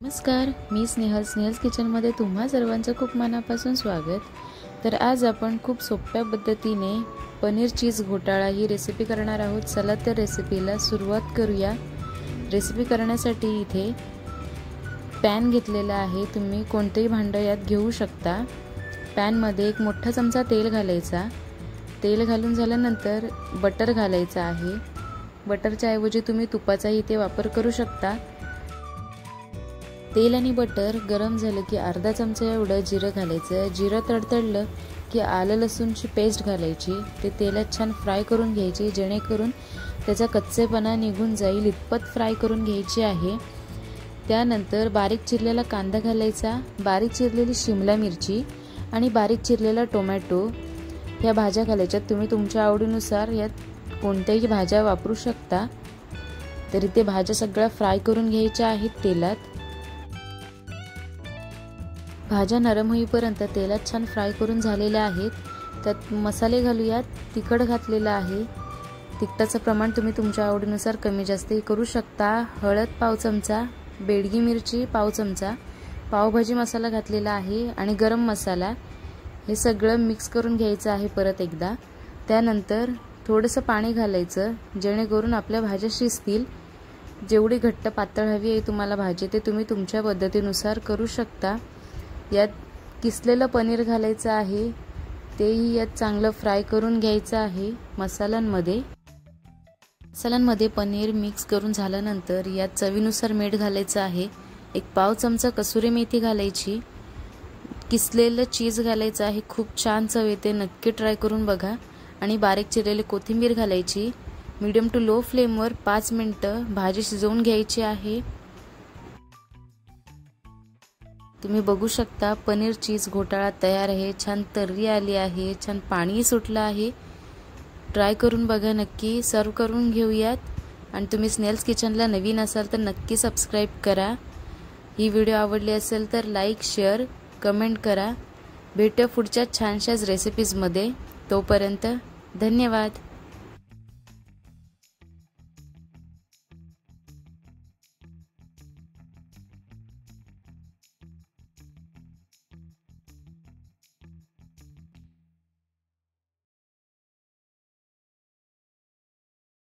नमस्कार, मी स्नेहल्स किचनमध्ये तुम्हा सर्वांचं खूप मनापासून स्वागत। तर आज आपण खूप सोप्या पद्धतीने पनीर चीज घोटाळा ही रेसिपी करणार आहोत। चला तर रेसिपीला सुरुवात करूया। रेसिपी करण्यासाठी इथे पॅन घेतलेला आहे, तुम्ही कोणतेही भांडं यात घेऊ शकता। पॅनमध्ये एक मोठा चमचा तेल घालायचा। तेल घालून झाल्यानंतर बटर घालायचा आहे। बटरच्या ऐवजी तुम्ही तुपाचाही इथे वापर करू शकता। तेल आणि बटर गरम झालं की अर्धा चमचा एवढं जिरं घालायचं। जिरं तडतडलं की आलं लसूणची पेस्ट घालायची। ते तेलात छान फ्राय करून घ्यायची, जेणेकरून त्याचा कच्चेपणा निघून जाईल इतपत फ्राय करून घ्यायची आहे। त्यानंतर बारीक चिरलेला कांदा घालायचा, बारीक चिरलेली शिमला मिरची आणि बारीक चिरलेला टोमॅटो ह्या भाज्या घालायच्या। तुम्ही तुमच्या आवडीनुसार यात कोणत्याही भाज्या वापरू शकता। तरी ते भाज्या सगळ्या फ्राय करून घ्यायच्या आहेत तेलात। भाज्या नरम होईपर्यंत तेलात छान फ्राय करून झालेल्या आहेत। त्यात मसाले घालूयात। तिखट घातलेलं आहे, तिखटाचं प्रमाण तुम्ही तुमच्या आवडीनुसार कमी जास्त करू शकता। हळद पाव चमचा, बेडगी मिरची पाव चमचा, पावभाजी मसाला घातलेला आहे आणि गरम मसाला। हे सगळं मिक्स करून घ्यायचं आहे परत एकदा। त्यानंतर थोडंसं पाणी घालायचं, जेणेकरून आपल्या भाज्या शिजतील। जेवढी घट्ट पातळ हवी आहे तुम्हाला भाजी, ते तुम्ही तुमच्या पद्धतीनुसार करू शकता। यात किसलेलं पनीर घालायचं आहे, तेही यात चांगलं फ्राय करून घ्यायचं आहे मसाल्यांमध्ये। पनीर मिक्स करून झाल्यानंतर यात चवीनुसार मीठ घालायचं आहे। एक पाव चमचा कसुरी मेथी घालायची। किसलेलं चीज घालायचं आहे, खूप छान चव येते, नक्की ट्राय करून बघा। आणि बारीक चिरलेली कोथिंबीर घालायची। मीडियम टू लो फ्लेमवर 5 मिनिटं भाजी शिजवून घ्यायची आहे। तुम्ही बघू शकता पनीर चीज घोटाळा तयार आहे। छान तर्री आली आहे, छान पाणी सुटलं आहे। ट्राय करून बघा नक्की। सर्व करून घेऊयात। आणि तुम्ही स्नेहल्स किचनला नवीन असाल तर नक्की सबस्क्राइब करा। ही व्हिडिओ आवडली असेल तर लाईक, शेअर, कमेंट करा। भेटूया पुढच्या छानशाच रेसिपीजमध्ये। तोपर्यंत धन्यवाद।